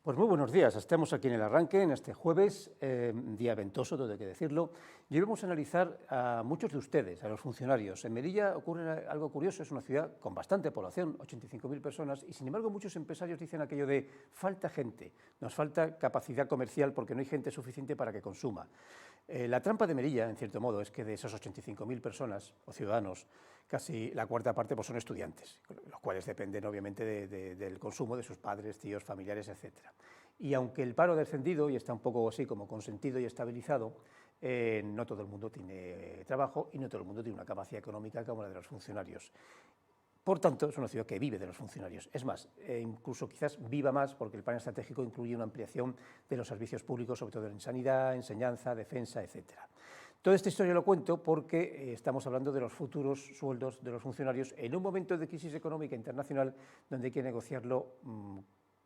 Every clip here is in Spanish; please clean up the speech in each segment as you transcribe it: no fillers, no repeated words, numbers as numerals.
Pues muy buenos días, estamos aquí en el arranque, en este jueves, día ventoso, todo hay que decirlo, y hoy vamos a analizar a muchos de ustedes, a los funcionarios. En Melilla ocurre algo curioso, es una ciudad con bastante población, 85.000 personas, y sin embargo muchos empresarios dicen aquello de falta gente, nos falta capacidad comercial porque no hay gente suficiente para que consuma. La trampa de Melilla, en cierto modo, es que de esos 85.000 personas o ciudadanos, casi la cuarta parte pues, son estudiantes, los cuales dependen obviamente del consumo de sus padres, tíos, familiares, etc. Y aunque el paro ha descendido y está un poco así como consentido y estabilizado, no todo el mundo tiene trabajo y no todo el mundo tiene una capacidad económica como la de los funcionarios. Por tanto, es una ciudad que vive de los funcionarios. Es más, incluso quizás viva más porque el plan estratégico incluye una ampliación de los servicios públicos, sobre todo en sanidad, enseñanza, defensa, etc. Toda esta historia lo cuento porque estamos hablando de los futuros sueldos de los funcionarios en un momento de crisis económica internacional donde hay que negociarlo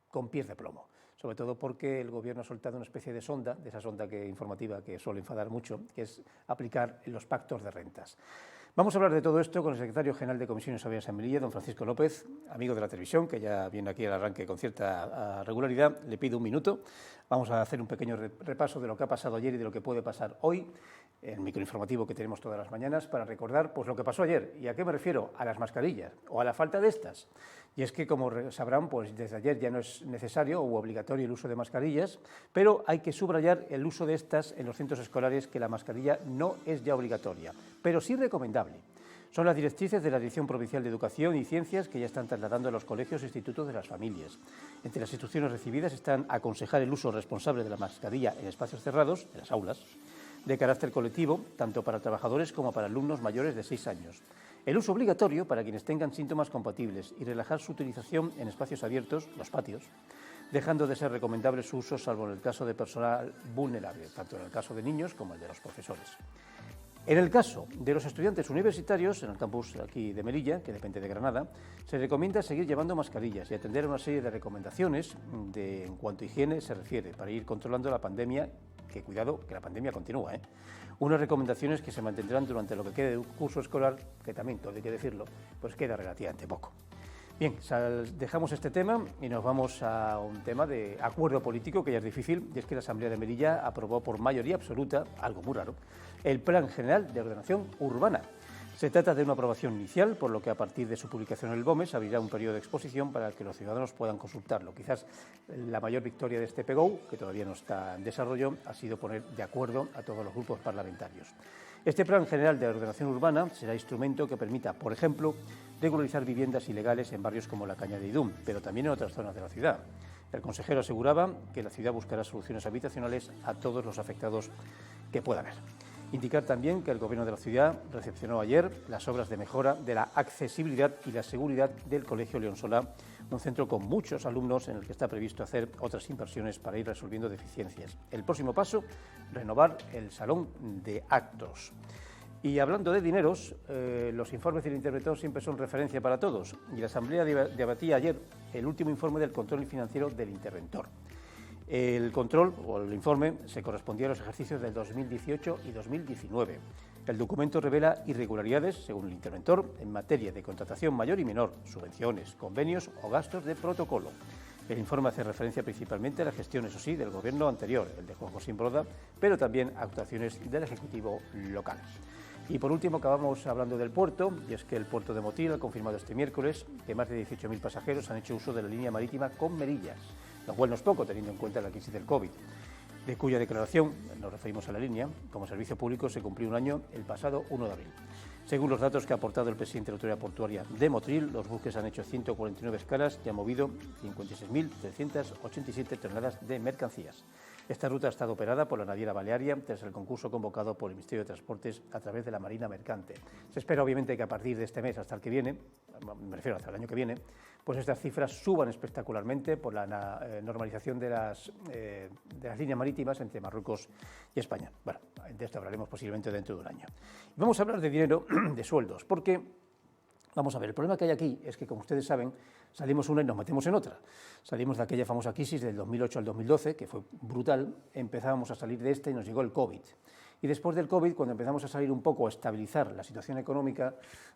con pies de plomo, sobre todo porque el Gobierno ha soltado una especie de sonda, de esa sonda informativa que suele enfadar mucho, que es aplicar los pactos de rentas. Vamos a hablar de todo esto con el secretario general de Comisiones Obreras en Melilla, don Francisco López, amigo de la televisión, que ya viene aquí al arranque con cierta regularidad. Le pido un minuto. Vamos a hacer un pequeño repaso de lo que ha pasado ayer y de lo que puede pasar hoy, el microinformativo que tenemos todas las mañanas, para recordar pues, lo que pasó ayer. ¿Y a qué me refiero? A las mascarillas o a la falta de estas. Y es que, como sabrán, pues desde ayer ya no es necesario o obligatorio el uso de mascarillas, pero hay que subrayar el uso de estas en los centros escolares, que la mascarilla no es ya obligatoria, pero sí recomendable. Son las directrices de la Dirección Provincial de Educación y Ciencias que ya están trasladando a los colegios e institutos de las familias. Entre las instrucciones recibidas están aconsejar el uso responsable de la mascarilla en espacios cerrados, en las aulas, de carácter colectivo, tanto para trabajadores como para alumnos mayores de 6 años. El uso obligatorio para quienes tengan síntomas compatibles y relajar su utilización en espacios abiertos, los patios, dejando de ser recomendable su uso salvo en el caso de personal vulnerable, tanto en el caso de niños como el de los profesores. En el caso de los estudiantes universitarios, en el campus aquí de Melilla, que depende de Granada, se recomienda seguir llevando mascarillas y atender a una serie de recomendaciones en cuanto a higiene se refiere, para ir controlando la pandemia, que cuidado, que la pandemia continúa, Unas recomendaciones que se mantendrán durante lo que quede del curso escolar, que también, todo hay que decirlo, pues queda relativamente poco. Bien, dejamos este tema y nos vamos a un tema de acuerdo político que ya es difícil, y es que la Asamblea de Melilla aprobó por mayoría absoluta, algo muy raro, el Plan General de Ordenación Urbana. Se trata de una aprobación inicial, por lo que a partir de su publicación en el BOME se abrirá un periodo de exposición para que los ciudadanos puedan consultarlo. Quizás la mayor victoria de este PGO, que todavía no está en desarrollo, ha sido poner de acuerdo a todos los grupos parlamentarios. Este Plan General de Ordenación Urbana será instrumento que permita, por ejemplo, regularizar viviendas ilegales en barrios como La Cañada y Idún, pero también en otras zonas de la ciudad. El consejero aseguraba que la ciudad buscará soluciones habitacionales a todos los afectados que pueda haber. Indicar también que el Gobierno de la ciudad recepcionó ayer las obras de mejora de la accesibilidad y la seguridad del Colegio León Solá, un centro con muchos alumnos en el que está previsto hacer otras inversiones para ir resolviendo deficiencias. El próximo paso, renovar el salón de actos. Y hablando de dineros, los informes del interventor siempre son referencia para todos, y la Asamblea debatía ayer el último informe del control financiero del interventor. El control o el informe se correspondía a los ejercicios del 2018 y 2019. El documento revela irregularidades, según el interventor, en materia de contratación mayor y menor, subvenciones, convenios o gastos de protocolo. El informe hace referencia principalmente a la gestión, eso sí, del gobierno anterior, el de Juan José Imbroda, pero también a actuaciones del Ejecutivo local. Y por último acabamos hablando del puerto, y es que el puerto de Motril ha confirmado este miércoles que más de 18.000 pasajeros han hecho uso de la línea marítima con Melilla, lo cual no es poco teniendo en cuenta la crisis del COVID, de cuya declaración, nos referimos a la línea, como servicio público se cumplió un año el pasado 1 de abril. Según los datos que ha aportado el presidente de la Autoridad Portuaria de Motril, los buques han hecho 149 escalas y han movido 56.387 toneladas de mercancías. Esta ruta ha estado operada por la naviera Balearia tras el concurso convocado por el Ministerio de Transportes a través de la Marina Mercante. Se espera obviamente que a partir de este mes hasta el que viene, me refiero hasta el año que viene, pues estas cifras suban espectacularmente por la normalización de las líneas marítimas entre Marruecos y España. Bueno, de esto hablaremos posiblemente dentro de un año. Vamos a hablar de dinero, de sueldos, porque vamos a ver, el problema que hay aquí es que, como ustedes saben, salimos una y nos metemos en otra. Salimos de aquella famosa crisis del 2008 al 2012, que fue brutal, empezábamos a salir de esta y nos llegó el COVID. Y después del COVID, cuando empezamos a salir un poco, a estabilizar la situación económica,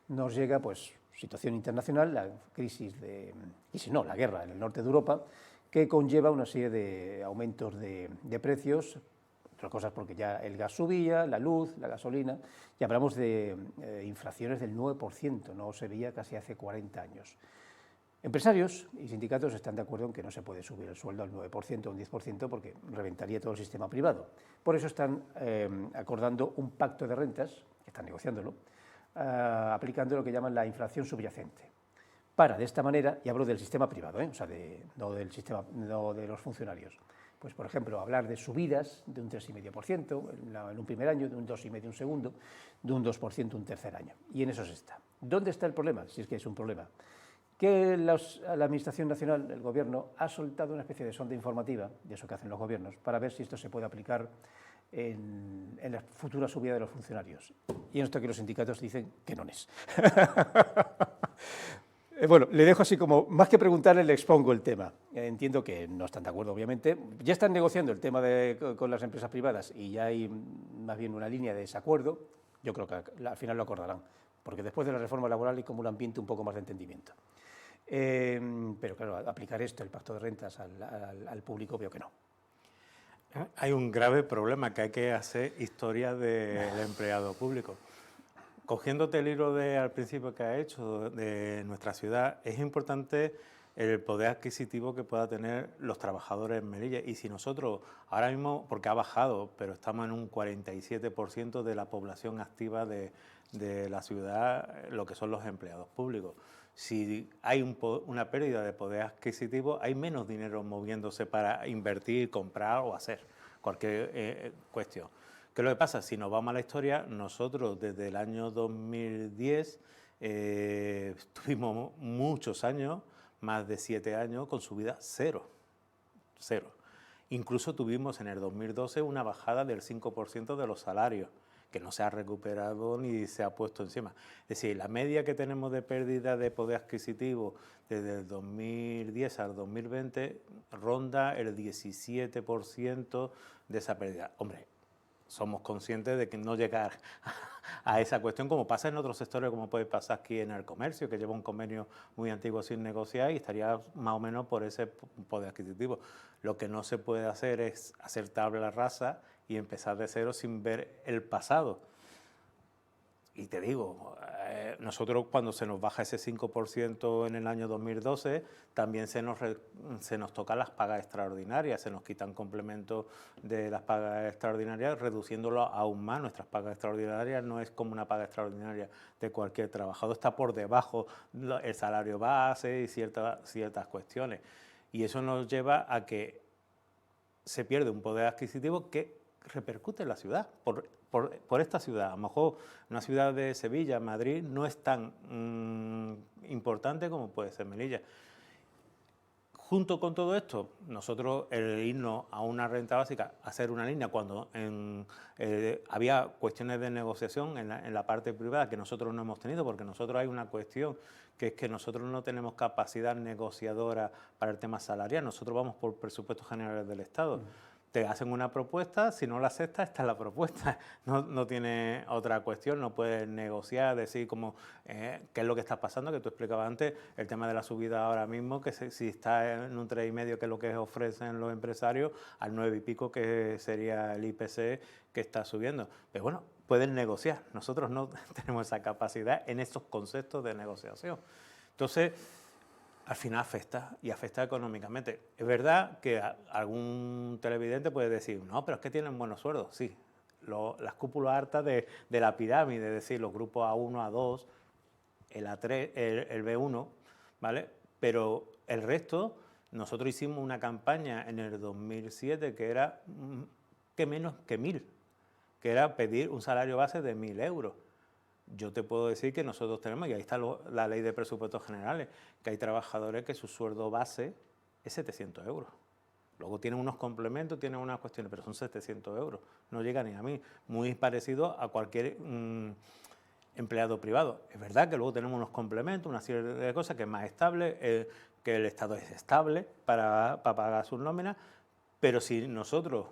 nos llega, pues, situación internacional, la crisis la guerra en el norte de Europa, que conlleva una serie de aumentos de precios, otras cosas porque ya el gas subía, la luz, la gasolina, y hablamos de inflaciones del 9%, no se veía casi hace 40 años. Empresarios y sindicatos están de acuerdo en que no se puede subir el sueldo al 9% o un 10% porque reventaría todo el sistema privado. Por eso están acordando un pacto de rentas, que están negociándolo, aplicando lo que llaman la inflación subyacente. Para, de esta manera, y hablo del sistema privado, o sea, no de los funcionarios, pues por ejemplo, hablar de subidas de un 3,5% en un primer año, de un 2,5% un segundo, de un 2% un tercer año. Y en eso se está. ¿Dónde está el problema? Si es que es un problema. Que la Administración Nacional, el Gobierno, ha soltado una especie de sonda informativa, de eso que hacen los gobiernos, para ver si esto se puede aplicar en la futura subida de los funcionarios. Y en esto que los sindicatos dicen que no es. Bueno, le dejo así como, más que preguntarle, le expongo el tema. Entiendo que no están de acuerdo, obviamente. Ya están negociando el tema con las empresas privadas y ya hay más bien una línea de desacuerdo. Yo creo que al final lo acordarán, porque después de la reforma laboral hay como un ambiente un poco más de entendimiento. Pero claro, aplicar esto, el pacto de rentas, al público, veo que no. Hay un grave problema, que hay que hacer historia del empleado público. Cogiéndote el hilo al principio que ha hecho de nuestra ciudad, es importante el poder adquisitivo que pueda tener los trabajadores en Melilla. Y si nosotros, ahora mismo, porque ha bajado, pero estamos en un 47% de la población activa de la ciudad, lo que son los empleados públicos. Si hay una pérdida de poder adquisitivo, hay menos dinero moviéndose para invertir, comprar o hacer cualquier cuestión. ¿Qué es lo que pasa? Si nos vamos a la historia, nosotros desde el año 2010 tuvimos muchos años, más de 7 años, con subida cero. Incluso tuvimos en el 2012 una bajada del 5% de los salarios, que no se ha recuperado ni se ha puesto encima. Es decir, la media que tenemos de pérdida de poder adquisitivo desde el 2010 al 2020 ronda el 17% de esa pérdida. Hombre, somos conscientes de que no llegar a esa cuestión, como pasa en otros sectores, como puede pasar aquí en el comercio, que lleva un convenio muy antiguo sin negociar y estaría más o menos por ese poder adquisitivo. Lo que no se puede hacer es hacer tabla rasa y empezar de cero sin ver el pasado. Y te digo, nosotros cuando se nos baja ese 5% en el año 2012, también se nos tocan las pagas extraordinarias, se nos quitan complementos de las pagas extraordinarias, reduciéndolo aún más. Nuestras pagas extraordinarias no es como una paga extraordinaria de cualquier trabajador, está por debajo el salario base y ciertas cuestiones. Y eso nos lleva a que se pierde un poder adquisitivo que repercute en la ciudad, por esta ciudad. A lo mejor una ciudad de Sevilla, Madrid, no es tan importante como puede ser Melilla. Junto con todo esto, nosotros el irnos a una renta básica, hacer una línea cuando había cuestiones de negociación en la parte privada que nosotros no hemos tenido, porque nosotros hay una cuestión que es que nosotros no tenemos capacidad negociadora para el tema salarial, nosotros vamos por presupuestos generales del Estado. Te hacen una propuesta, si no la aceptas, esta es la propuesta. No tiene otra cuestión, no puedes negociar, decir como qué es lo que está pasando, que tú explicabas antes, el tema de la subida ahora mismo, que si está en un 3,5, que es lo que ofrecen los empresarios, al 9 y pico, que sería el IPC que está subiendo. Pero bueno, pueden negociar. Nosotros no tenemos esa capacidad en esos conceptos de negociación. Entonces, al final afecta, y afecta económicamente. Es verdad que algún televidente puede decir, no, pero es que tienen buenos sueldos. Sí, las cúpulas altas de la pirámide, es decir, los grupos A1, A2, el A3, el B1, ¿vale? Pero el resto, nosotros hicimos una campaña en el 2007 que era que menos que 1.000, que era pedir un salario base de 1.000 euros. Yo te puedo decir que nosotros tenemos, y ahí está la ley de presupuestos generales, que hay trabajadores que su sueldo base es 700 euros. Luego tienen unos complementos, tienen unas cuestiones, pero son 700 euros. No llega ni a mí. Muy parecido a cualquier empleado privado. Es verdad que luego tenemos unos complementos, una serie de cosas que es más estable, que el Estado es estable para pagar sus nóminas, pero si nosotros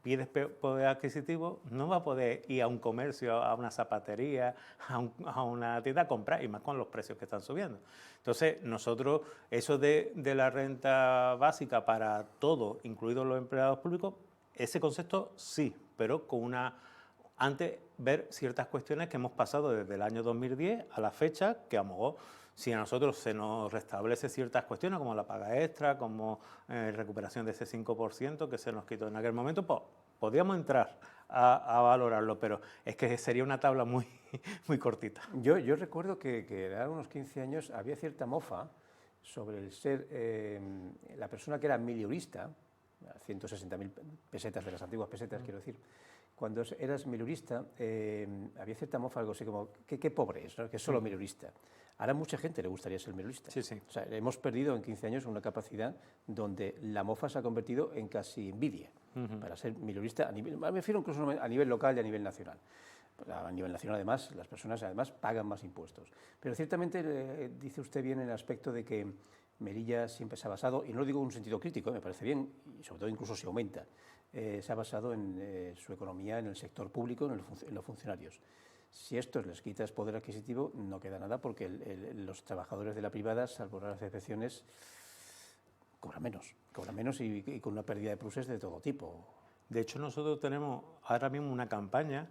pides poder adquisitivo, no va a poder ir a un comercio, a una zapatería, a una tienda a comprar, y más con los precios que están subiendo. Entonces, nosotros, eso de la renta básica para todo, incluidos los empleados públicos, ese concepto sí, pero con antes ver ciertas cuestiones que hemos pasado desde el año 2010 a la fecha, que a lo mejor si a nosotros se nos restablece ciertas cuestiones, como la paga extra, como recuperación de ese 5% que se nos quitó en aquel momento, pues podríamos entrar a valorarlo, pero es que sería una tabla muy, muy cortita. Yo recuerdo que a unos 15 años había cierta mofa sobre el ser la persona que era milurista, 160.000 pesetas de las antiguas pesetas, quiero decir. Cuando eras milurista, había cierta mofa, algo así como, qué pobre es, ¿no? Que es solo milurista. Ahora a mucha gente le gustaría ser milurista. Sí, sí. O sea, hemos perdido en 15 años una capacidad donde la mofa se ha convertido en casi envidia para ser milurista, me refiero incluso a nivel local y a nivel nacional. A nivel nacional, además, las personas además pagan más impuestos. Pero ciertamente dice usted bien en el aspecto de que Melilla siempre se ha basado, y no lo digo en un sentido crítico, me parece bien, y sobre todo incluso se aumenta, se ha basado en su economía en el sector público, en los funcionarios. Si estos les quitas poder adquisitivo, no queda nada, porque los trabajadores de la privada, salvo raras excepciones, cobran menos y con una pérdida de pluses de todo tipo. De hecho, nosotros tenemos ahora mismo una campaña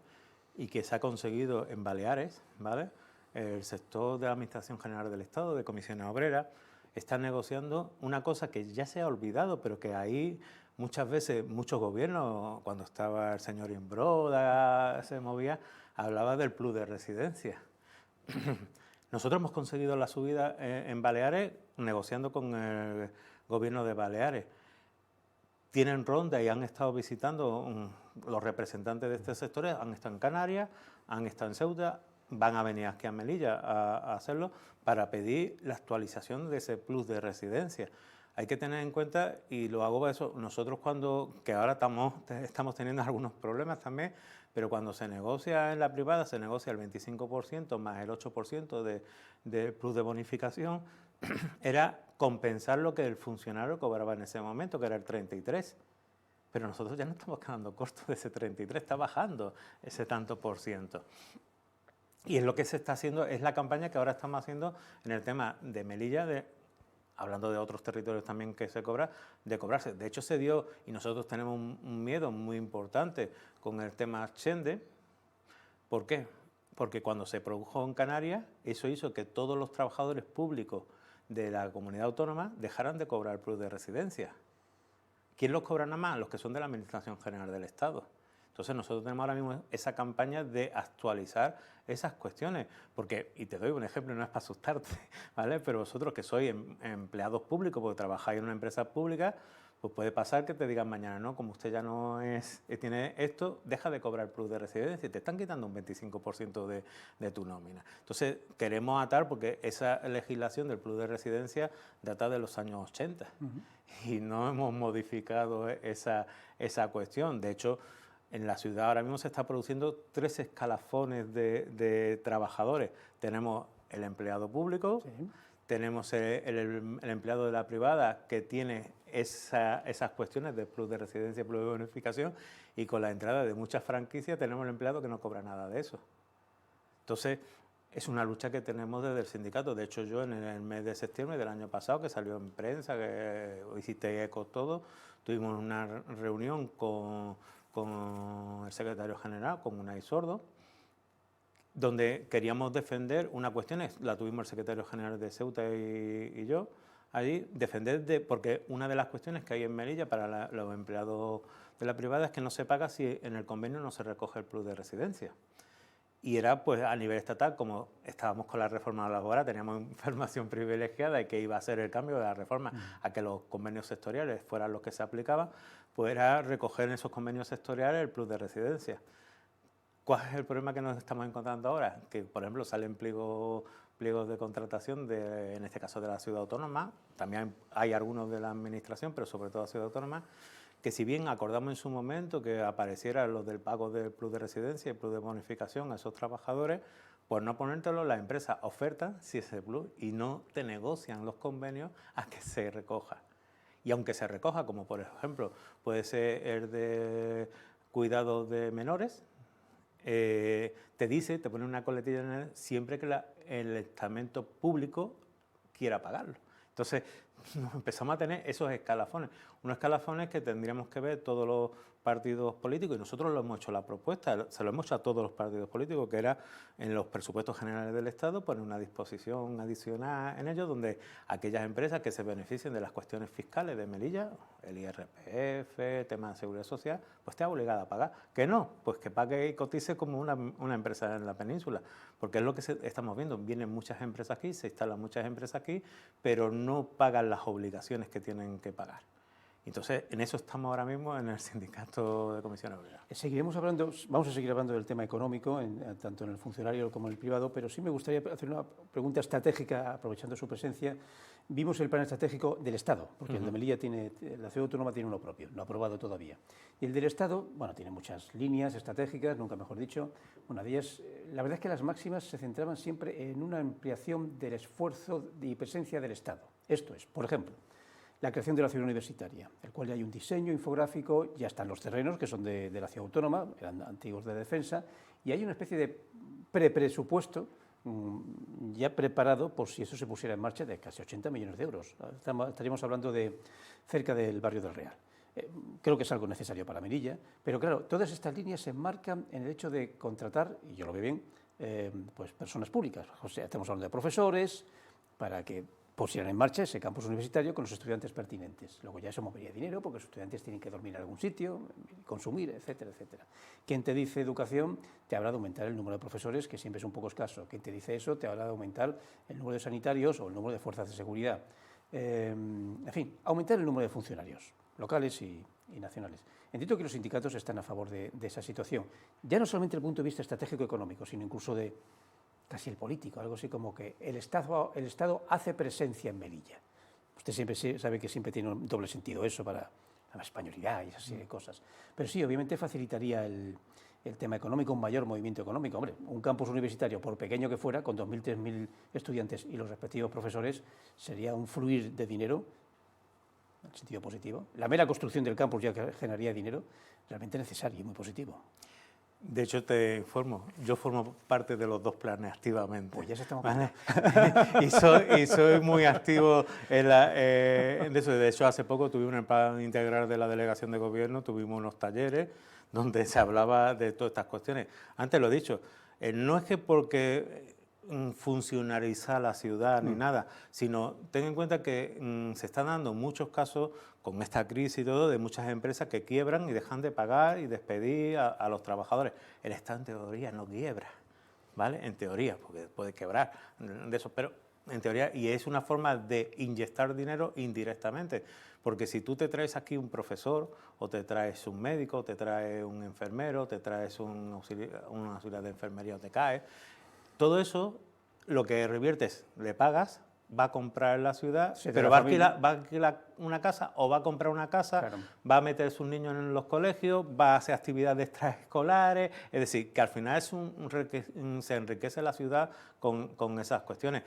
y que se ha conseguido en Baleares, ¿vale? El sector de la Administración General del Estado, de comisiones obreras, está negociando una cosa que ya se ha olvidado, pero que ahí muchas veces, muchos gobiernos, cuando estaba el señor Imbroda, se movía, hablaba del plus de residencia. Nosotros hemos conseguido la subida en Baleares negociando con el gobierno de Baleares. Tienen ronda y han estado visitando los representantes de estos sectores, han estado en Canarias, han estado en Ceuta, van a venir aquí a Melilla a hacerlo para pedir la actualización de ese plus de residencia. Hay que tener en cuenta, y lo hago para eso, nosotros que ahora estamos teniendo algunos problemas también, pero cuando se negocia en la privada, se negocia el 25% más el 8% de plus de bonificación, era compensar lo que el funcionario cobraba en ese momento, que era el 33%. Pero nosotros ya no estamos quedando cortos de ese 33%, está bajando ese tanto por ciento. Y es lo que se está haciendo, es la campaña que ahora estamos haciendo en el tema de Melilla, hablando de otros territorios también que se cobra, de cobrarse. De hecho se dio, y nosotros tenemos un miedo muy importante con el tema Chende. ¿Por qué? Porque cuando se produjo en Canarias, eso hizo que todos los trabajadores públicos de la comunidad autónoma dejaran de cobrar el plus de residencia. ¿Quién los cobra nada más? Los que son de la Administración General del Estado. Entonces nosotros tenemos ahora mismo esa campaña de actualizar esas cuestiones, porque, y te doy un ejemplo, no es para asustarte, ¿vale? Pero vosotros que sois empleados públicos, porque trabajáis en una empresa pública, pues puede pasar que te digan mañana, no, como usted ya no tiene esto, deja de cobrar plus de residencia y te están quitando un 25% de tu nómina. Entonces queremos atar, porque esa legislación del plus de residencia data de los años 80 y no hemos modificado esa cuestión. De hecho, en la ciudad ahora mismo se está produciendo 3 escalafones de trabajadores. Tenemos el empleado público, sí, tenemos el empleado de la privada que tiene esas cuestiones de plus de residencia, plus de bonificación, y con la entrada de muchas franquicias tenemos el empleado que no cobra nada de eso. Entonces, es una lucha que tenemos desde el sindicato. De hecho, yo en el mes de septiembre del año pasado, que salió en prensa, que hiciste eco todo, tuvimos una reunión con el secretario general, con Unai Sordo, donde queríamos defender una cuestión, la tuvimos el secretario general de Ceuta y yo, allí, porque una de las cuestiones que hay en Melilla para los empleados de la privada es que no se paga si en el convenio no se recoge el plus de residencia. Y era, pues, a nivel estatal, como estábamos con la reforma laboral, teníamos información privilegiada de que iba a ser el cambio de la reforma a que los convenios sectoriales fueran los que se aplicaban, pues era recoger en esos convenios sectoriales el plus de residencia. ¿Cuál es el problema que nos estamos encontrando ahora? Que, por ejemplo, salen pliegos de contratación, en este caso de la ciudad autónoma, también hay algunos de la administración, pero sobre todo la ciudad autónoma, que si bien acordamos en su momento que apareciera lo del pago del plus de residencia y el plus de bonificación a esos trabajadores, por no ponértelo, las empresas ofertan si ese plus y no te negocian los convenios a que se recoja. y aunque se recoja, como por ejemplo puede ser el de cuidados de menores, te pone una coletilla siempre que el estamento público quiera pagarlo. Entonces, empezamos a tener esos escalafones, unos escalafones que tendríamos que ver todos los partidos políticos, y nosotros lo hemos hecho la propuesta, se lo hemos hecho a todos los partidos políticos, que era en los presupuestos generales del Estado poner una disposición adicional en ellos, donde aquellas empresas que se beneficien de las cuestiones fiscales de Melilla, el IRPF, tema de seguridad social, pues esté obligada a pagar. Que no, pues que pague y cotice como una empresa en la península, porque es lo que estamos viendo, vienen muchas empresas aquí, se instalan muchas empresas aquí, pero no pagan las obligaciones que tienen que pagar. Entonces, en eso estamos ahora mismo en el Sindicato de Comisiones Obreras. Vamos a seguir hablando del tema económico, tanto en el funcionario como en el privado, pero sí me gustaría hacer una pregunta estratégica, aprovechando su presencia. Vimos el plan estratégico del Estado, porque el de Melilla la ciudad autónoma tiene uno propio, no aprobado todavía. Y el del Estado, bueno, tiene muchas líneas estratégicas, nunca mejor dicho. Una de ellas, la verdad es que las máximas se centraban siempre en una ampliación del esfuerzo y presencia del Estado. Esto es, por ejemplo, la creación de la ciudad universitaria, del cual ya hay un diseño infográfico, ya están los terrenos que son de la ciudad autónoma, eran antiguos de defensa, y hay una especie de presupuesto ya preparado por si eso se pusiera en marcha de casi 80 millones de euros. Estaríamos hablando de cerca del barrio del Real. Creo que es algo necesario para Melilla, pero claro, todas estas líneas se enmarcan en el hecho de contratar, y yo lo veo bien, pues personas públicas. O sea, estamos hablando de profesores para que pusieran en marcha ese campus universitario con los estudiantes pertinentes. Luego ya eso movería dinero porque los estudiantes tienen que dormir en algún sitio, consumir, etcétera, etcétera. Quien te dice educación te habla de aumentar el número de profesores, que siempre es un poco escaso. Quien te dice eso te habla de aumentar el número de sanitarios o el número de fuerzas de seguridad. En fin, aumentar el número de funcionarios locales y nacionales. Entiendo que los sindicatos están a favor de esa situación, ya no solamente desde el punto de vista estratégico económico, sino incluso de casi el político, algo así como que el Estado hace presencia en Melilla. Usted siempre sabe que siempre tiene un doble sentido eso para la españolidad y esas cosas. Pero sí, obviamente facilitaría el tema económico, un mayor movimiento económico. Hombre, un campus universitario, por pequeño que fuera, con 2.000, 3.000 estudiantes y los respectivos profesores, sería un fluir de dinero, en el sentido positivo. La mera construcción del campus ya generaría dinero, realmente necesario y muy positivo. De hecho, te informo, yo formo parte de los dos planes activamente. Pues ya se estamos ¿vale? y soy muy activo en eso. De hecho, hace poco tuvimos un plan integral de la Delegación de Gobierno, tuvimos unos talleres donde se hablaba de todas estas cuestiones. Antes lo he dicho, no es que porque funcionarizar la ciudad ni nada, sino ten en cuenta que se están dando muchos casos con esta crisis y todo de muchas empresas que quiebran y dejan de pagar y despedir a los trabajadores. El Estado en teoría no quiebra, ¿vale? En teoría, porque puede quebrar de eso, pero en teoría, y es una forma de inyectar dinero indirectamente, porque si tú te traes aquí un profesor, o te traes un médico, o te traes un enfermero, te traes un auxiliar de enfermería o te caes, todo eso, lo que reviertes, le pagas, va a comprar en la ciudad, pero va a alquilar una casa o va a comprar una casa, claro, va a meter a sus niños en los colegios, va a hacer actividades extraescolares, es decir, que al final se enriquece la ciudad con esas cuestiones.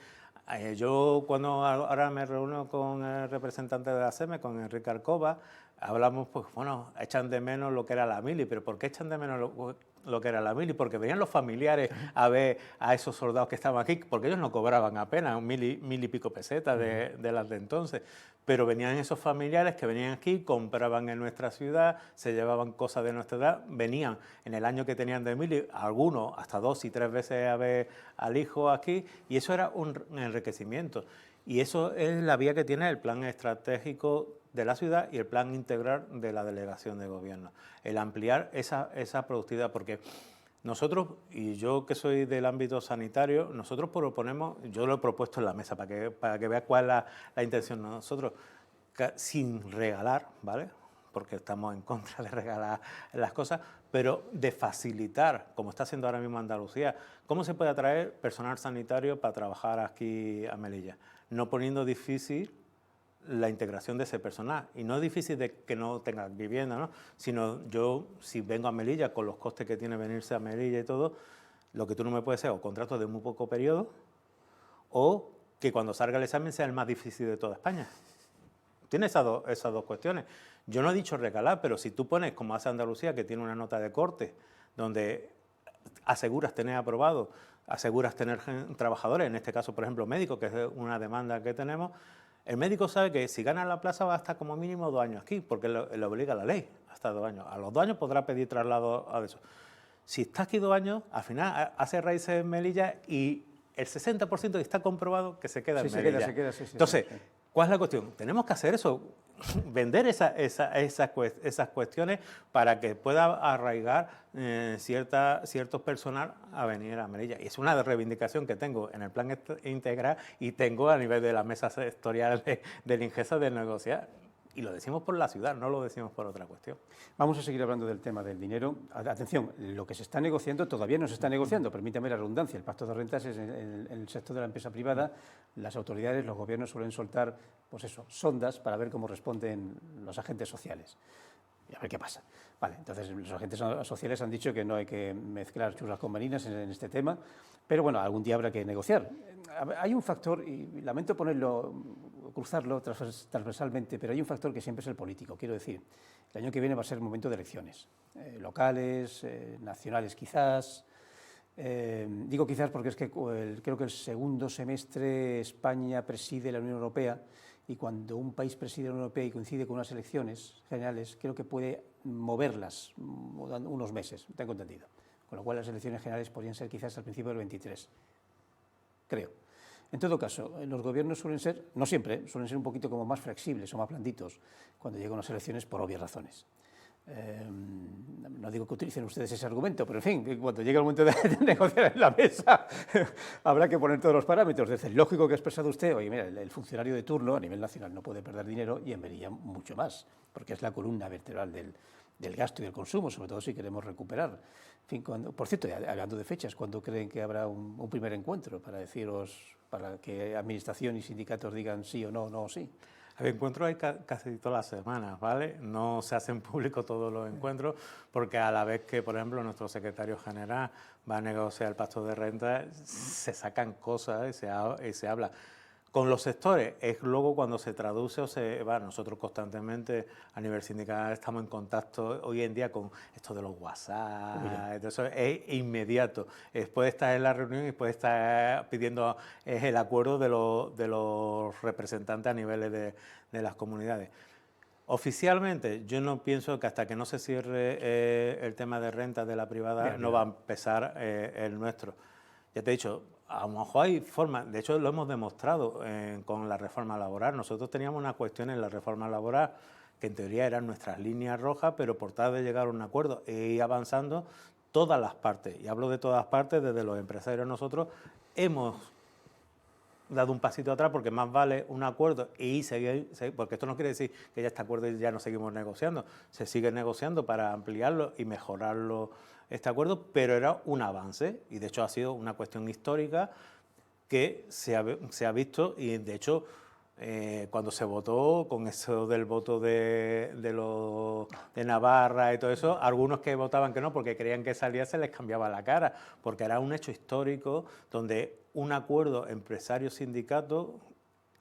Yo cuando ahora me reúno con el representante de la SEME, con Enrique Alcoba, hablamos, pues bueno, echan de menos lo que era la mili, pero ¿por qué echan de menos lo que era la mili? Porque venían los familiares a ver a esos soldados que estaban aquí, porque ellos no cobraban apenas mil y pico pesetas de las de entonces, pero venían esos familiares que venían aquí, compraban en nuestra ciudad, se llevaban cosas de nuestra edad, venían en el año que tenían de mili, algunos hasta 2 y 3 veces a ver al hijo aquí, y eso era un enriquecimiento. Y eso es la vía que tiene el plan estratégico de la ciudad y el plan integral de la delegación de gobierno, el ampliar esa productividad, porque nosotros, y yo que soy del ámbito sanitario, nosotros proponemos, yo lo he propuesto en la mesa para que vea cuál es la intención, nosotros sin regalar, ¿vale?, porque estamos en contra de regalar las cosas, pero de facilitar, como está haciendo ahora mismo Andalucía, cómo se puede atraer personal sanitario para trabajar aquí a Melilla, no poniendo difícil la integración de ese personal. Y no es difícil de que no tenga vivienda, ¿no?, sino yo, si vengo a Melilla con los costes que tiene venirse a Melilla y todo, lo que tú no me puedes hacer o contratos de muy poco periodo o que cuando salga el examen sea el más difícil de toda España. tiene esas dos cuestiones. Yo no he dicho regalar, pero si tú pones, como hace Andalucía, que tiene una nota de corte, donde aseguras tener aprobado, aseguras tener trabajadores, en este caso, por ejemplo, médicos, que es una demanda que tenemos, el médico sabe que si gana la plaza va a estar como mínimo 2 años aquí, porque le obliga la ley, hasta 2 años. A los 2 años podrá pedir traslado a eso. Si está aquí 2 años, al final hace raíces en Melilla y el 60% está comprobado que se queda en Melilla. Se queda, sí. Entonces, ¿cuál es la cuestión? Tenemos que hacer eso, vender esas cuestiones para que pueda arraigar cierto personal a venir a Melilla. Y es una reivindicación que tengo en el plan integral y tengo a nivel de la mesa sectorial del Ingesa de negociar. Y lo decimos por la ciudad, no lo decimos por otra cuestión. Vamos a seguir hablando del tema del dinero. Atención, lo que se está negociando todavía no se está negociando, permítame la redundancia. El pacto de rentas es en el sector de la empresa privada. Las autoridades, los gobiernos suelen soltar, pues eso, sondas para ver cómo responden los agentes sociales. Y a ver qué pasa. Vale, entonces los agentes sociales han dicho que no hay que mezclar churras con merinas en este tema, pero bueno, algún día habrá que negociar. Hay un factor, y lamento cruzarlo transversalmente, pero hay un factor que siempre es el político. Quiero decir, el año que viene va a ser momento de elecciones, locales, nacionales quizás. Digo quizás porque es que creo que el segundo semestre España preside la Unión Europea, y cuando un país preside la Unión Europea y coincide con unas elecciones generales, creo que puede moverlas unos meses, tengo entendido. Con lo cual las elecciones generales podrían ser quizás al principio del 23, creo. En todo caso, los gobiernos suelen ser, no siempre, suelen ser un poquito como más flexibles o más blanditos cuando llegan unas elecciones por obvias razones. No digo que utilicen ustedes ese argumento, pero en fin, cuando llegue el momento de negociar en la mesa, habrá que poner todos los parámetros. Desde el lógico que ha expresado usted, oye, mira, el funcionario de turno a nivel nacional no puede perder dinero, y en Melilla mucho más, porque es la columna vertebral del gasto y del consumo, sobre todo si queremos recuperar. En fin, por cierto, hablando de fechas, ¿cuándo creen que habrá un primer encuentro para deciros, para que administración y sindicatos digan sí o no, no o sí? El encuentro hay casi todas las semanas, ¿vale? No se hacen públicos todos los encuentros, porque a la vez que, por ejemplo, nuestro secretario general va a negociar el pacto de renta, se sacan cosas y se habla. Con los sectores es luego cuando se traduce o se va. Nosotros constantemente a nivel sindical estamos en contacto hoy en día con esto de los WhatsApp, entonces es inmediato. Puede estar en la reunión y puede estar pidiendo el acuerdo de los representantes a niveles de las comunidades. Oficialmente, yo no pienso que hasta que no se cierre el tema de renta de la privada no va a empezar el nuestro. Ya te he dicho, a lo mejor hay formas, de hecho lo hemos demostrado con la reforma laboral. Nosotros teníamos una cuestión en la reforma laboral que en teoría eran nuestras líneas rojas, pero por tal de llegar a un acuerdo e ir avanzando, todas las partes, y hablo de todas partes, desde los empresarios nosotros, hemos dado un pasito atrás, porque más vale un acuerdo y seguir, porque esto no quiere decir que ya este acuerdo ya no seguimos negociando, se sigue negociando para ampliarlo y mejorarlo este acuerdo, pero era un avance y de hecho ha sido una cuestión histórica que se ha visto, y de hecho cuando se votó con eso del voto de Navarra y todo eso, algunos que votaban que no porque creían que salía se les cambiaba la cara, porque era un hecho histórico donde un acuerdo empresario-sindicato,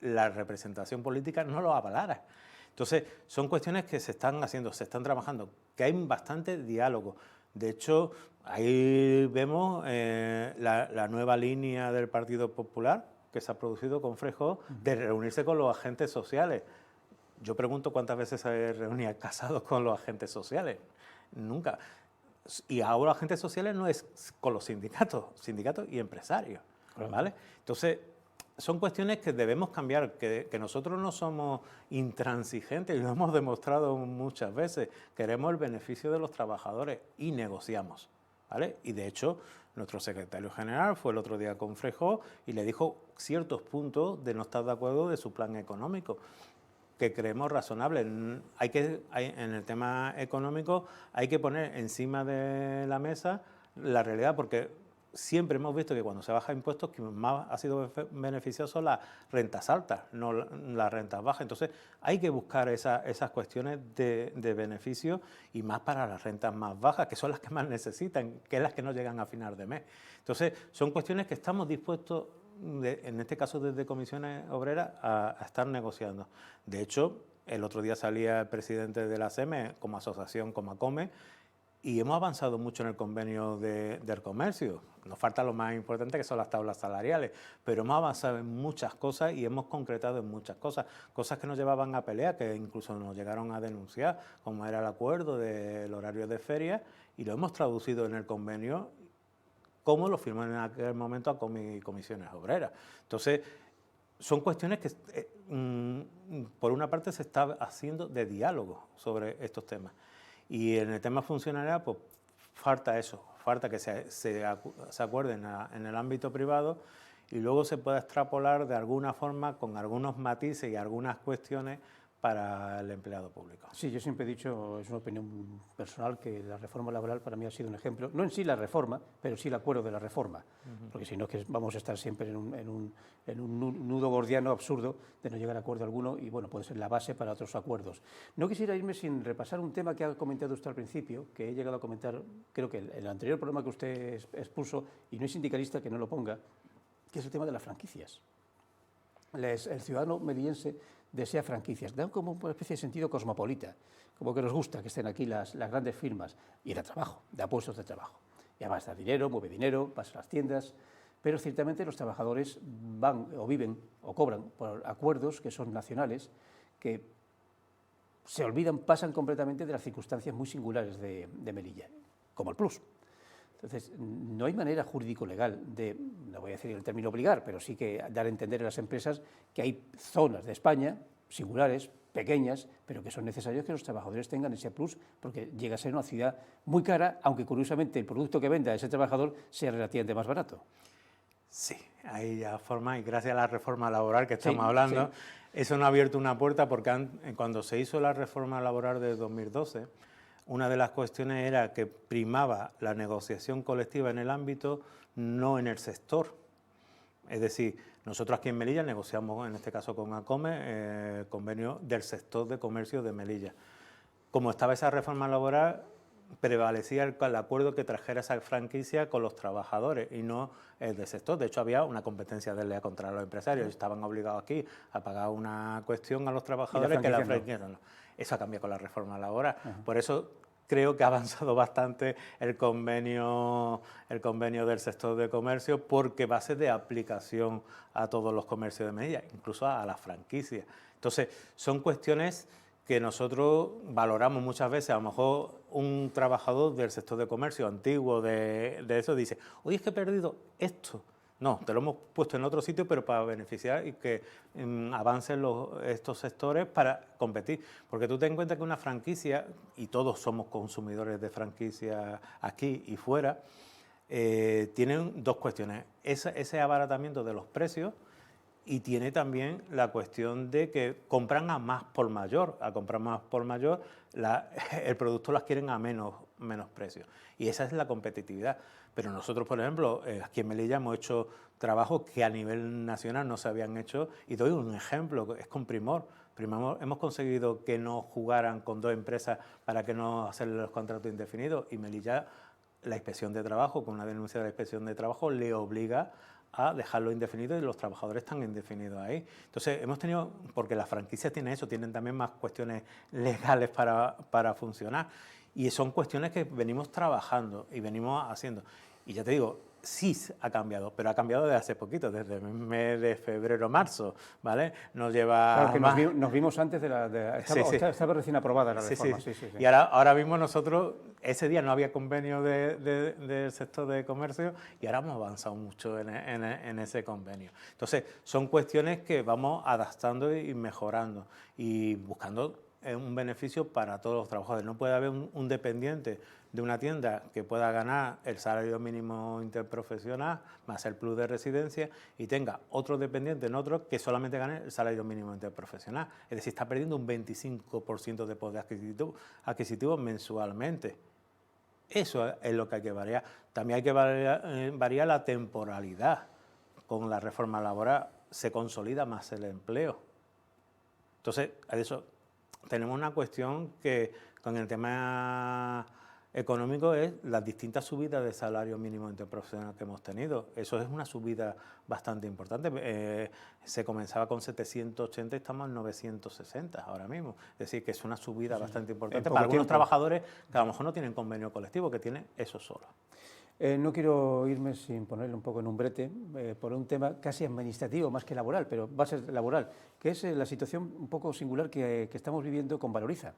la representación política no lo avalara. Entonces son cuestiones que se están haciendo, se están trabajando, que hay bastante diálogo. De hecho, ahí vemos la nueva línea del Partido Popular que se ha producido con Freijóo de reunirse con los agentes sociales. Yo pregunto cuántas veces se reunía Casado con los agentes sociales. Nunca. Y ahora los agentes sociales no es con los sindicatos y empresarios, ¿vale? Entonces, son cuestiones que debemos cambiar, que nosotros no somos intransigentes y lo hemos demostrado muchas veces. Queremos el beneficio de los trabajadores y negociamos, ¿vale? Y de hecho, nuestro secretario general fue el otro día con Freijóo y le dijo ciertos puntos de no estar de acuerdo de su plan económico, que creemos razonable. En el tema económico hay que poner encima de la mesa la realidad, porque siempre hemos visto que cuando se baja impuestos, quien más ha sido beneficioso son las rentas altas, no las rentas bajas. Entonces hay que buscar esas cuestiones de beneficio, y más para las rentas más bajas, que son las que más necesitan, que es las que no llegan a final de mes. Entonces son cuestiones que estamos dispuestos, en este caso desde Comisiones Obreras, a estar negociando. De hecho, el otro día salía el presidente de la SEME como asociación, como ACOME, y hemos avanzado mucho en el convenio del comercio. Nos falta lo más importante, que son las tablas salariales, pero hemos avanzado en muchas cosas y hemos concretado en muchas cosas. Cosas que nos llevaban a pelear, que incluso nos llegaron a denunciar, como era el acuerdo del horario de feria, y lo hemos traducido en el convenio, como lo firmó en aquel momento ACOME y Comisiones Obreras. Entonces, son cuestiones que, por una parte, se está haciendo de diálogo sobre estos temas. Y en el tema funcionarial, pues falta eso, falta que se acuerde en el ámbito privado y luego se pueda extrapolar de alguna forma con algunos matices y algunas cuestiones para el empleado público. Sí, yo siempre he dicho, es una opinión personal, que la reforma laboral para mí ha sido un ejemplo, no en sí la reforma, pero sí el acuerdo de la reforma, porque si no que vamos a estar siempre en un nudo gordiano absurdo de no llegar a acuerdo alguno y bueno, puede ser la base para otros acuerdos. No quisiera irme sin repasar un tema que ha comentado usted al principio, que he llegado a comentar, creo que el anterior programa que usted expuso, y no hay sindicalista que no lo ponga, que es el tema de las franquicias. El ciudadano melillense desea franquicias, dan como una especie de sentido cosmopolita, como que nos gusta que estén aquí las grandes firmas, y da trabajo, da puestos de trabajo. Y además da dinero, mueve dinero, pasa a las tiendas, pero ciertamente los trabajadores van o viven o cobran por acuerdos que son nacionales, que se olvidan, pasan completamente de las circunstancias muy singulares de Melilla, como el Plus. Entonces, no hay manera jurídico-legal de, no voy a decir el término obligar, pero sí que dar a entender a las empresas que hay zonas de España, singulares, pequeñas, pero que son necesarios que los trabajadores tengan ese plus, porque llega a ser una ciudad muy cara, aunque curiosamente el producto que venda ese trabajador sea relativamente más barato. Sí, ahí ya forma, y gracias a la reforma laboral que estamos hablando, eso nos ha abierto una puerta, porque cuando se hizo la reforma laboral de 2012, una de las cuestiones era que primaba la negociación colectiva en el ámbito, no en el sector. Es decir, nosotros aquí en Melilla negociamos, en este caso con ACOME, convenio del sector de comercio de Melilla. Como estaba esa reforma laboral, prevalecía el acuerdo que trajera esa franquicia con los trabajadores y no el del sector. De hecho, había una competencia desleal contra los empresarios. Estaban obligados aquí a pagar una cuestión a los trabajadores que la franquicia no. Eso ha cambiado con la reforma laboral. Por eso creo que ha avanzado bastante el convenio del sector de comercio, porque va a ser de aplicación a todos los comercios de Melilla, incluso a las franquicias. Entonces, son cuestiones que nosotros valoramos muchas veces. A lo mejor un trabajador del sector de comercio antiguo de eso dice, oye, es que he perdido esto. No, te lo hemos puesto en otro sitio, pero para beneficiar y que avancen estos sectores para competir. Porque tú ten en cuenta que una franquicia, y todos somos consumidores de franquicia aquí y fuera, tienen dos cuestiones. Ese abaratamiento de los precios, y tiene también la cuestión de que compran a más por mayor. A comprar más por mayor, el producto las quieren a menos precio. Y esa es la competitividad. Pero nosotros, por ejemplo, aquí en Melilla hemos hecho trabajos que a nivel nacional no se habían hecho. Y doy un ejemplo, es con Primor. Hemos conseguido que no jugaran con dos empresas para que no hacerle los contratos indefinidos. Y Melilla, la inspección de trabajo, con una denuncia de la inspección de trabajo, le obliga a dejarlo indefinido y los trabajadores están indefinidos ahí. Entonces, hemos tenido, porque las franquicias tienen eso, tienen también más cuestiones legales para funcionar, y son cuestiones que venimos trabajando y venimos haciendo. Y ya te digo, sí ha cambiado, pero ha cambiado desde hace poquito, desde el mes de febrero-marzo, ¿vale? Nos lleva... Claro, que nos vimos antes estaba recién aprobada la reforma. Sí. Y ahora mismo nosotros, ese día no había convenio del sector de comercio y ahora hemos avanzado mucho en ese convenio. Entonces, son cuestiones que vamos adaptando y mejorando y buscando un beneficio para todos los trabajadores. No puede haber un dependiente de una tienda que pueda ganar el salario mínimo interprofesional más el plus de residencia y tenga otro dependiente en otro que solamente gane el salario mínimo interprofesional. Es decir, está perdiendo un 25% de poder adquisitivo mensualmente. Eso es lo que hay que variar. También hay que variar la temporalidad. Con la reforma laboral se consolida más el empleo. Entonces, eso tenemos una cuestión que con el tema económico es las distintas subidas de salario mínimo interprofesional que hemos tenido. Eso es una subida bastante importante. Se comenzaba con 780 y estamos en 960 ahora mismo. Es decir, que es una subida bastante importante para algunos trabajadores que a lo mejor no tienen convenio colectivo, que tienen eso solo. No quiero irme sin ponerle un poco en un brete por un tema casi administrativo más que laboral, pero va a ser laboral, que es la situación un poco singular que estamos viviendo con Valoriza,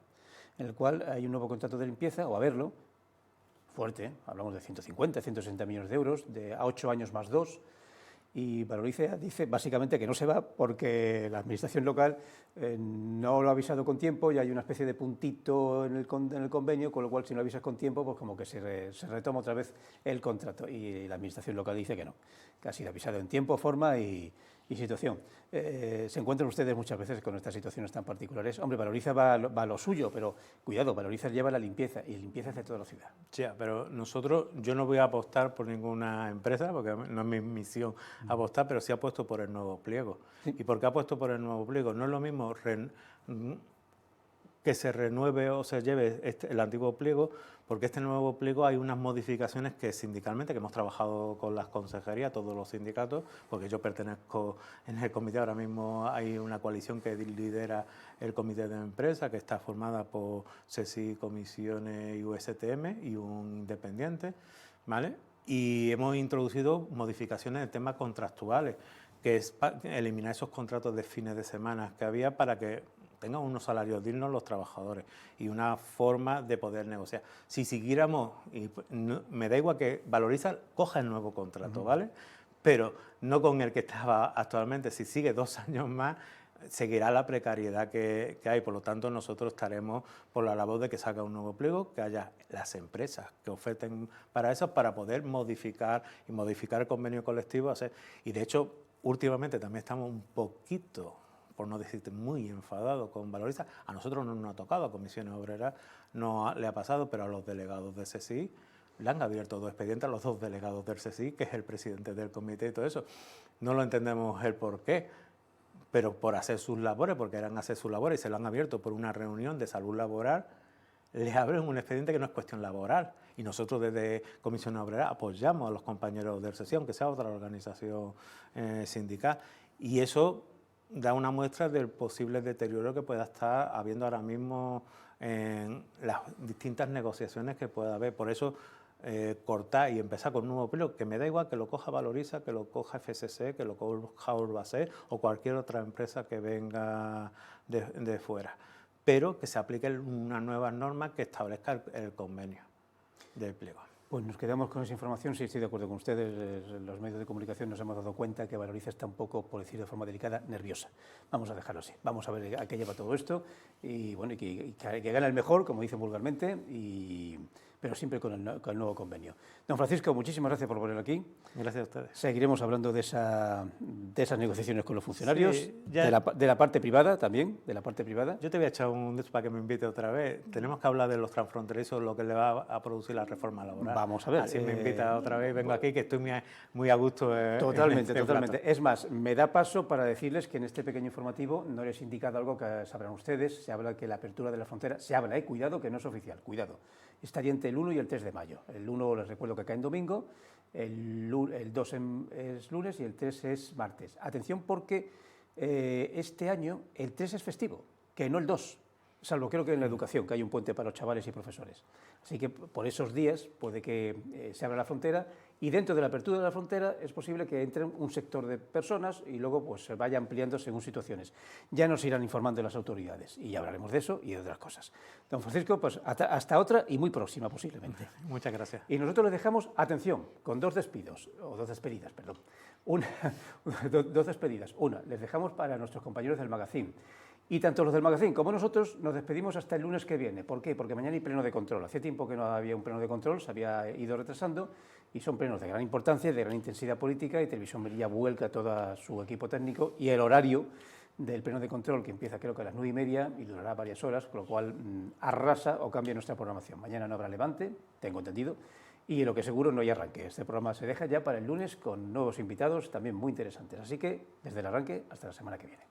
en el cual hay un nuevo contrato de limpieza, o a verlo, fuerte, hablamos de 150, 160 millones de euros, a 8 años más 2, y Valoriza dice básicamente que no se va porque la administración local no lo ha avisado con tiempo y hay una especie de puntito en el convenio, con lo cual si no lo avisas con tiempo, pues como que se retoma otra vez el contrato, y la administración local dice que no, que ha sido avisado en tiempo, forma y situación. Se encuentran ustedes muchas veces con estas situaciones tan particulares. Hombre, Valoriza va a lo suyo, pero cuidado, Valoriza lleva la limpieza, y limpieza hace toda la ciudad. Sí, pero yo no voy a apostar por ninguna empresa, porque no es mi misión apostar, pero sí apuesto por el nuevo pliego. Sí. ¿Y por qué apuesto por el nuevo pliego? No es lo mismo que se renueve o se lleve el antiguo pliego, porque este nuevo pliego hay unas modificaciones que sindicalmente, que hemos trabajado con las consejerías, todos los sindicatos, porque yo pertenezco en el comité, ahora mismo hay una coalición que lidera el comité de empresa, que está formada por CSI, comisiones y USTM y un independiente, ¿vale? Y hemos introducido modificaciones en temas contractuales, que es eliminar esos contratos de fines de semana que había para que tengan unos salarios dignos los trabajadores y una forma de poder negociar. Si siguiéramos, me da igual que Valoriza coja el nuevo contrato, ¿vale? Pero no con el que estaba actualmente. Si sigue 2 años más, seguirá la precariedad que hay. Por lo tanto, nosotros estaremos por la labor de que salga un nuevo pliego, que haya las empresas que oferten para eso, para poder modificar el convenio colectivo. Y de hecho, últimamente también estamos un poquito, por no decirte muy enfadado con Valoriza. A nosotros no nos ha tocado, a Comisiones Obreras no le ha pasado, pero a los delegados de CSI le han abierto 2 expedientes, a los 2 delegados del CSI, que es el presidente del comité y todo eso. No lo entendemos el por qué, pero por hacer sus labores, porque eran hacer sus labores y se lo han abierto por una reunión de salud laboral, les abren un expediente que no es cuestión laboral. Y nosotros desde Comisiones Obreras apoyamos a los compañeros del CSI, aunque sea otra organización sindical. Y eso da una muestra del posible deterioro que pueda estar habiendo ahora mismo en las distintas negociaciones que pueda haber. Por eso cortar y empezar con un nuevo pliego, que me da igual que lo coja Valoriza, que lo coja FSC, que lo coja Urbacer o cualquier otra empresa que venga de fuera, pero que se aplique una nueva norma que establezca el convenio del pliego. Pues nos quedamos con esa información. Sí, estoy de acuerdo con ustedes. Los medios de comunicación nos hemos dado cuenta que Valoriza está un poco, por decir de forma delicada, nerviosa. Vamos a dejarlo así. Vamos a ver a qué lleva todo esto y bueno, que gane el mejor, como dicen vulgarmente, pero siempre con el nuevo convenio. Don Francisco, muchísimas gracias por volver aquí. Gracias a ustedes. Seguiremos hablando de esas negociaciones con los funcionarios, sí, de la parte privada también, de la parte privada. Yo te voy a echar un dedo para que me invite otra vez. Tenemos que hablar de los transfronterizos, lo que le va a producir la reforma laboral. Vamos a ver. Así me invita otra vez, vengo aquí, que estoy muy a gusto. Totalmente. Es más, me da paso para decirles que en este pequeño informativo no les he indicado algo que sabrán ustedes. Se habla que la apertura de la frontera, cuidado que no es oficial, cuidado. Estaría entre el 1 y el 3 de mayo. El 1 les recuerdo que cae en domingo, el 2 es lunes y el 3 es martes. Atención porque este año el 3 es festivo, que no el 2, salvo creo que en la educación, que hay un puente para los chavales y profesores. Así que por esos días puede que se abra la frontera y dentro de la apertura de la frontera es posible que entre un sector de personas y luego pues se vaya ampliando según situaciones. Ya nos irán informando las autoridades y ya hablaremos de eso y de otras cosas. Don Francisco, pues hasta otra y muy próxima posiblemente. Muchas gracias. Y nosotros les dejamos, atención, con 2 despedidas, perdón. Dos despedidas. Una, les dejamos para nuestros compañeros del magazín. Y tanto los del magazín como nosotros nos despedimos hasta el lunes que viene. ¿Por qué? Porque mañana hay pleno de control. Hacía tiempo que no había un pleno de control, se había ido retrasando y son plenos de gran importancia, de gran intensidad política y Televisión Melilla vuelca todo su equipo técnico y el horario del pleno de control que empieza creo que a las 9:30 y durará varias horas, con lo cual arrasa o cambia nuestra programación. Mañana no habrá levante, tengo entendido, y lo que seguro no hay arranque. Este programa se deja ya para el lunes con nuevos invitados también muy interesantes. Así que desde el arranque hasta la semana que viene.